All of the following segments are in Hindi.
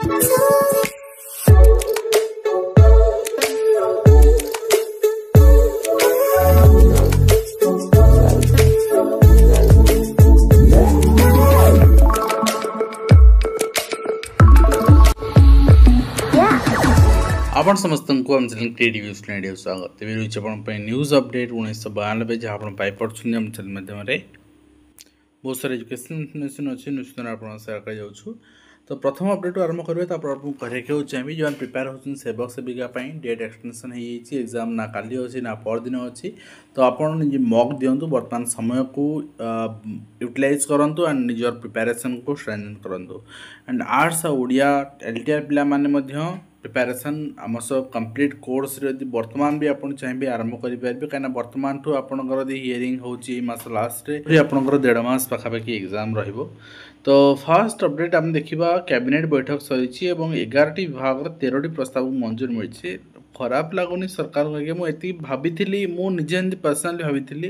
आपण समस्त को हम चैनल क्रिएटिव स्टूडियो स्वागत तेज रही आप न्यूज अपडेट 1992 जहाँ आप पाइपी आम चैनल माध्यम बहुत सारा एजुकेशन इनफर्मेशन अच्छी निश्चित आप सेयार कर। तो प्रथम अपडेट आरंभ करेंगे तो आपको कहूँ चाहिए जो प्रिपेयर होती सेवक सेविका डेट एक्सटेंशन हो एग्जाम ना काली अच्छी ना परदिन अच्छी तो आप मक दिंतु बर्तमान समय को यूटिलाइज करूँ एंड निजर प्रिपेरेसन को स्ट्रेंथन करूँ एंड आर्ट्स ओडिया एलटीआर पिला प्रिपेरेसन आम सब कंप्लीट कोर्स बर्तमान भी आप चाहिए आरंभ करेंगे कहीं बर्तमान ठूँ आपंकर हियरिंग होस लास्ट आपंकर 1.5 मास पाखापाखि एग्जाम रहिबो। तो फास्ट अपडेट आम देखा कैबिनेट बैठक सरी 11टी विभाग 13टी प्रस्ताव मंजूर मिली खराब लगुनि सरकार को मुझे भाभी मुझे पर्सनाली भाभी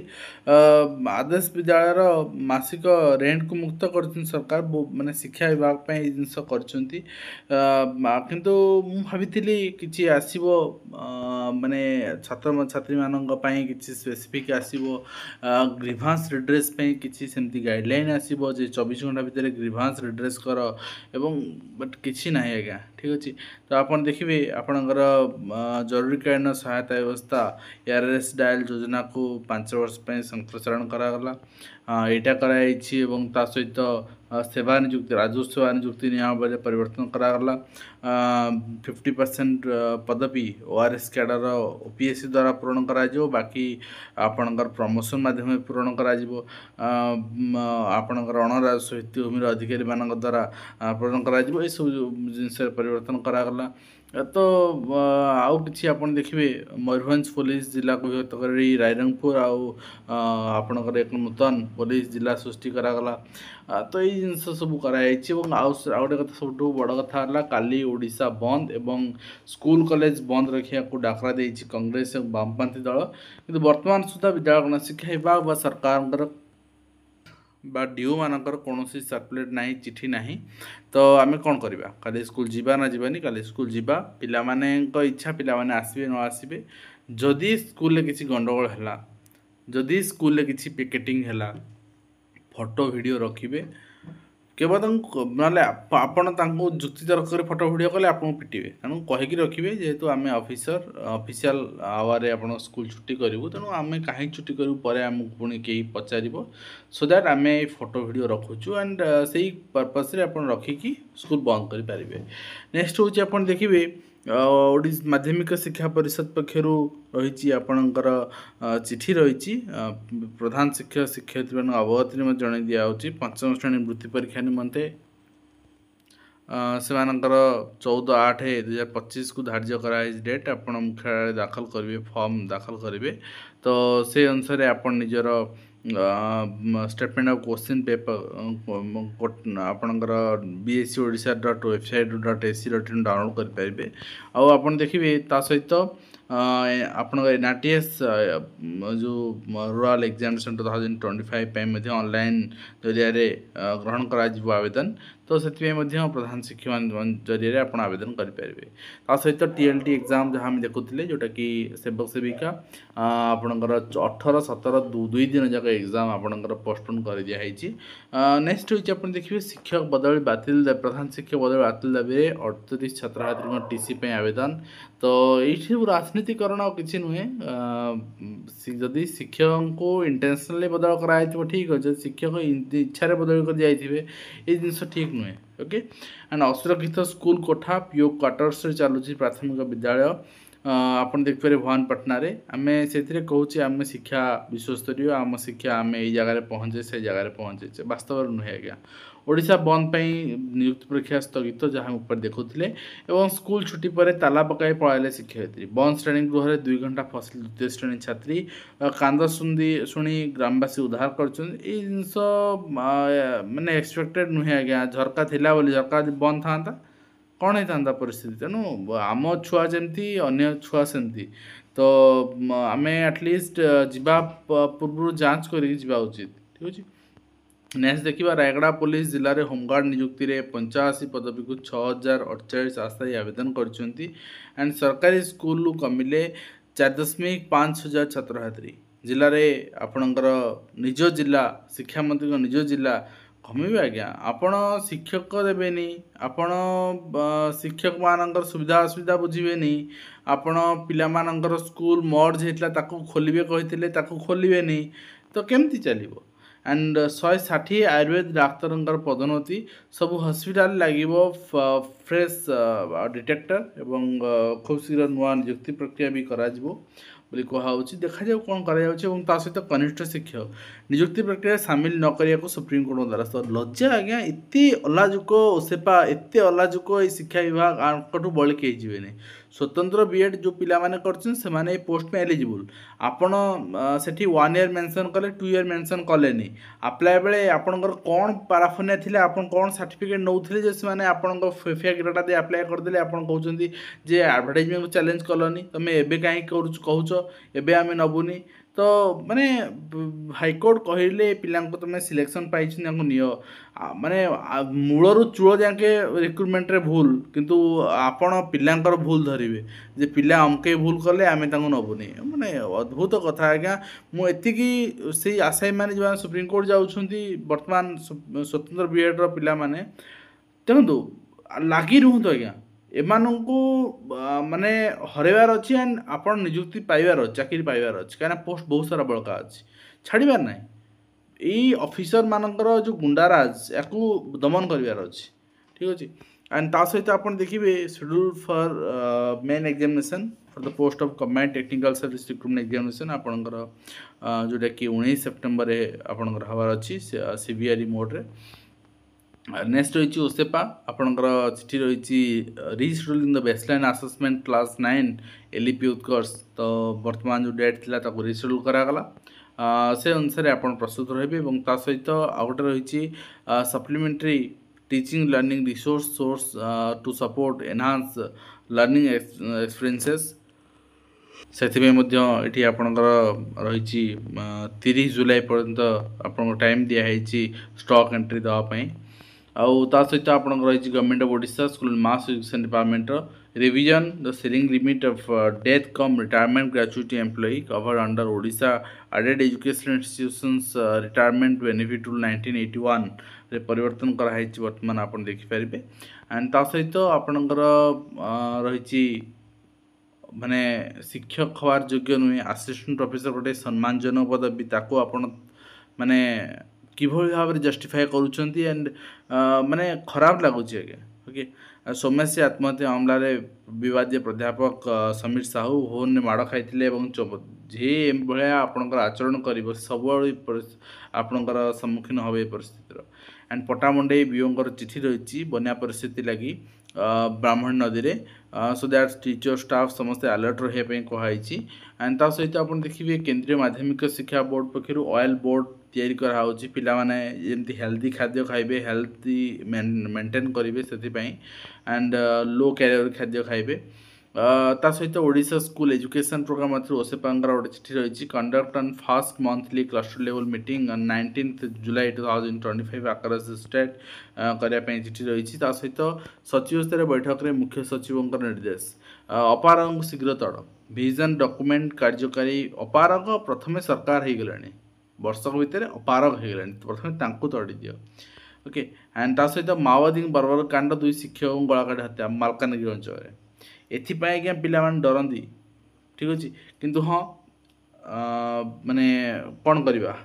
आदर्श विद्यालय मासिक रेंट को मुक्त कर सरकार माने शिक्षा विभाग जिनस किंतु भाभी कि आसो माने छात्र छात्री मानक कि स्पेसिफिक आसो ग्रीभांस रिड्रेस किसी सेमती गाइडलाइन आसो जे 24 घंटा भितर ग्रीभांस रिड्रेस कर एवं बट किसी ना आज्ञा ठीक अच्छे। तो आप देखिए आपणकर जरूरीकालीन सहायता व्यवस्था ARS डायल योजना को 5 वर्ष संप्रसारण करागला यहाँ कराई सहित सेवा नियुक्ति राजस्व सेवा नियुक्ति नियमावली परिवर्तन करागला 50% पदवी ORS कैडर OPSC द्वारा पूरण करा बाकी आपणकर प्रमोशन माध्यम पूरण करा आपणकर अण राजस्व भित्तिभूमि अधिकारी मान द्वारा पूरण करा सब जिनस परिवर्तन करागला। तो आउ कि आप देखिए मयूरभंज पुलिस जिला को विभक्त कर रायरंगपुर आपणकर एक नूतन पुलिस जिला सृष्टि करागला। तो ये जिन सब कराई आउ गोटे कथा सब बड़ कथा काली ओडिशा बंद एवं स्कूल कॉलेज बंद रखा डाकरा दे कांग्रेस और वामपंथी दल कि बर्तमान सुधा विद्यालय गणशिक्षा विभाग सरकार डीओ मानकर कौन सर्कुलेट ना चिठी ना तो आम कौन करवा काली स्कूल जीवा ना जीवानी काली स्कूल जीवा पिला माने इच्छा पिला माने आसबे न आसबे जदि स्कूल किसी गंडगोल है जदि स्कूल किसी पिकेटिंग है फोटो वीडियो रखिए केवल ना आपण जुक्ति तर्क कर फोटो वीडियो कले आपको पिटे तेणु कहीकि रखिए जेहेतु आम ऑफिशियल आवर आप स्कूल छुट्टी करूँ तेणु आम कहीं छुट्टी करूँ पर आमको पुणी कहीं पचार सो दैट आम फोटो वीडियो रखुचु एंड से पर्पस आप रखिकी स्कूल बंद करें। नेक्स्ट हूँ आप देखिए ओडिशा माध्यमिक शिक्षा परिषद पक्षर रही आपणकर चिठी रही प्रधान शिक्षक शिक्षयित्री अवगति जन दिखाई 5म श्रेणी वृत्ति परीक्षा निमंते से 14/8/2025 को धार्य कराई डेट आप मुख्यालय दाखल करेंगे फॉर्म दाखल करेंगे। तो से अनुसार आप निजर स्टेटमेंट ऑफ क्वेश्चन पेपर आपणकर bscodisha.website.ac.in डाउनलोड करेंगे। आप देखिए सहित आपण NRTS जो रूराल एग्जामिनेशन 2025 ऑनलाइन जरिया ग्रहण करा आवेदन तो से प्रधान शिक्षक जरिए आप आवेदन करेंगे। सहित TLT एग्जाम जहाँ आम देखुले जोटा कि सेवक सेविका आपणकर 18, 17, 2 दिन जाक एग्जाम आपणकर पोस्टपोन कर दिखाई। नेक्स्ट हूँ आप देखिए शिक्षक बदली बातिल प्रधान शिक्षक बदली बातिल दाबी 38 छात्र TC आवेदन। तो ये राजनीतिकरण किसी नुहे जदि शिक्षक को इंटेंशनली बदल कराई ठीक अच्छे शिक्षक इच्छा बदल कर जाइए ये जिनस ठीक नुहे ओके। एंड असुरक्षित स्कूल कोठा पीओ क्वार्टर्स चलुची प्राथमिक विद्यालय आप देखिए भवानीपाटना आम से कहूँ आम शिक्षा विश्वस्तरीय आम शिक्षा आम ये जगह पहुँचे से जगह पहुँचे वास्तव नुहे आज्ञा। ओडिशा बंद नियुक्ति परीक्षा स्थगित जहाँ ऊपर देखुले एवं स्कूल छुट्टी पर ताला पकाई पलाइले शिक्षयित्री बंद श्रेणी गृह 2 घंटा फसिल द्वितीय श्रेणी छात्री कांद शुणी ग्रामवासी उद्धार कर जिनस माने एक्सपेक्टेड नुहे आज्ञा। झरका थिला बोली झरका बंद था कौन होता परिस्थिति तेणु आम छुआ जमती अन्य छुआ सेमती तो आम एटलिस्ट जीवा पूर्व जांच कर उचित ठीक अच्छे। नेक्स्ट देखिए रायगड़ा पुलिस जिले में होमगार्ड नियुक्ति रे 85 पदवी को 6048 आशायी आवेदन करछंती एंड सरकारी स्कूल कमिले 4.5 हजार छात्र छात्री जिले में आपणकर निज जिला शिक्षा मंत्री निज जिला कमिबे आज्ञा आपण शिक्षक देबेनी आपण शिक्षक मानकर सुविधा असुविधा बुझिबेनी आपण पिला मानकर स्कूल मर्ज हेतला ताकू खोलिबे कहिथिले ताकू खोलिबेनी तो केमती चलिबो एंड 160 आयुर्वेद डाक्तर पदोन्नति सब हस्पिटाल लगे फ्रेश डिटेक्टर एवं खूब शीघ्र नुआ नियुक्ति प्रक्रिया भी करा बोली कहुच्छी देखा जाऊ कौन कर सहित कनिष्ठ शिक्षक नियुक्ति प्रक्रिया सामिल न करने सुप्रीम कोर्ट द्वारा तो लज्जा आज्ञा एत अलाजुक ओसेपा एत अलाजुक ये शिक्षा विभाग आठू बड़ी कहीं जीवे स्वतंत्र बीएड जो पिला माने करछन से माने पोस्ट में एलिजिबल आपण सेठी 1 ईयर मेंशन कले 2 ईयर मेंशन कलेनी अप्लाई बेले आपनकर कोन पाराफोनिया थिले आपन कोन सर्टिफिकेट नौथिले जे से माने आपन फेक डाटा दे अप्लाई कर देले आपन कहउछंती जे एडवर्टाइजमेंट को चैलेंज कलनी तमे एबे काहे कहउछ एबे आमे नबुनी तो माने हाईकोर्ट कहले पिला तुम सिलेक्शन पाई नियो माने मूलर चूल जाके रिक्रुटमेंट रे भूल किंतु आपण पिलांकर भूल धरिबे जे पिला अमके भूल कले आमे तांको नबुनी माने अद्भुत कथा आज्ञा मु एतिकी से आसाई माने जो सुप्रीम कोर्ट जाउछंती वर्तमान स्वतंत्र बीएड रो पिला माने देखंतु लागी रहंतु आज्ञा एमानंकु माने हरेबार अच्छी एंड आपण नियुक्ति पाइबार चाकरी पाइबार अच्छी कहीं पोस्ट बहुत सारा बड़का अच्छी छाड़बार ना यही ऑफिसर मानकर जो गुंडाराज या दमन करार अच्छी ठीक अच्छे एंड ता सहित आप देखिए schedule for main examination for the post of combined technical service recruitment examination आपणकर जोटा कि 19 सेप्टेम्बर आपणकर हबार अच्छी सीबीआरई मोड रे नेक्स्ट रही ओसेपा आपणकर चिठी रही rescheduling the baseline assessment class 9 LEP Utkarsh तो वर्तमान जो डेट थिला ताको रिशेड्यूल करागला से अनुसार आप प्रस्तुत रहे सहित आउ गोटे रही supplementary teaching learning resource source to support enhance learning experiences से आपणकर रही 30 जुलाई पर्यंत आप टाइम दिखाई स्टॉक एंट्री देवाई आउ ता सहित आप रही government of Odisha school mass education department revision the ceiling limit of death cum retirement gratuity employee covered under Odisha aided education institutions retirement benefit rule 1981 रे परिवर्तन कराई वर्तमान आप देखिपारे एंड ता सहित आपणकर रही माने शिक्षक हवार योग्य नुहे असिस्टेंट प्रोफेसर गोटे सम्मानजनक पदवी ताको आपण माने किभली भाव में जस्टिफाए करुँच एंड माने खराब लगुच आज्ञा ओके सौम्यासी आत्महत्या मामलें विवादीय प्राध्यापक समीर साहू होन ने माड़ खाई जे भाया आपणकर आचरण कर सब आपणकर सम्मुखीन हे परिस्थितिर एंड पटामुंडे बीओंकर चिठी रही बन्या परिस्थिति लगी ब्राह्मण नदी रे सो दैट टीचर स्टाफ समस्ते अलर्ट रही कहुई एंड ता सहित आप देखिए केंद्रीय माध्यमिक शिक्षा बोर्ड पक्षर ऑयल बोर्ड तैयारी कराऊँच पिला माने जेमती हेल्दी खाद्य खाइबे हेल्दी मेंटेन करेंगे से एंड लो कैलोरी खाद्य खाइबे ता सहित ओडिशा स्कूल एजुकेशन प्रोग्राम ओसेपांगर गोटे चिठी रही conduct on first monthly cluster level meeting 19 जुलाई 2025 आकार स्टेट करने चिठी रही सहित सचिव स्तर बैठक में मुख्य सचिवों निर्देश अपारग शीघ्र तड़ विजन डॉक्यूमेंट कार्यकारी अपारग प्रथम सरकार हो गलानी वर्षक भितर अपारग हो गलानी प्रथम तड़ी दियो ओके एंड ता सहित माओवादी बर्बर कांड 2 शिक्षक गलाकाट हत्या मालकानगिरी अंचल एथिपाई आज्ञा पिला माने डरंती ठीक अच्छे किंतु हाँ माने कौन करवा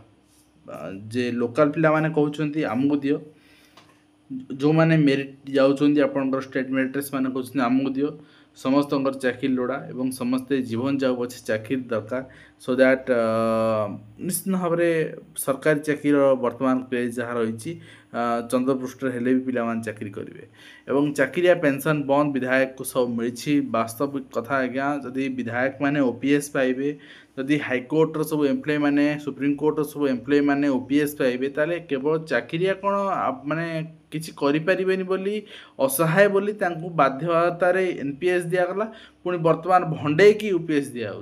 जे लोकल पिला माने कहउछंती आमको दियो जो माने मेरिट जाउछंती आपनकर स्टेट मेरिट से माने कहउछंती आमको दियो समस्त चाकरी लोड़ा एवं समस्ते जीवन जाऊ पछे चाकरी दरकार सो दैट निश्चित भाव में सरकारी चाकरी वर्तमान क्रेज जहाँ रही चंद्रपृष्ठ हेले भी पिला चाकरी करेंगे एवं चाकरिया पेंशन बंद विधायक को सब मिली वास्तविक कथा आज्ञा जदि विधायक माने ओपीएस पाइबे जदि हाईकोर्टर सब एम्प्लॉय माने सुप्रीम कोर्टर सब एम्प्लॉय माने ओपीएस पाइबे ताले केवल चाकरिया कौन माने किसी करें बोली असहाय बोली तांकु बाध्यतार एनपीएस दिगला पुणी वर्तमान भंडे की यूपीएस दिया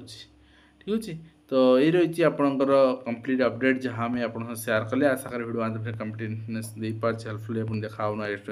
ठीक अच्छे तो ये रही आपंकर कंप्लीट अपडेट जहाँ आम आप सेयार कले आशा करी वीडियो माध्यम से कंप्लीटनेस दे पार्छ हेल्पफुल देखा नेक्स्ट।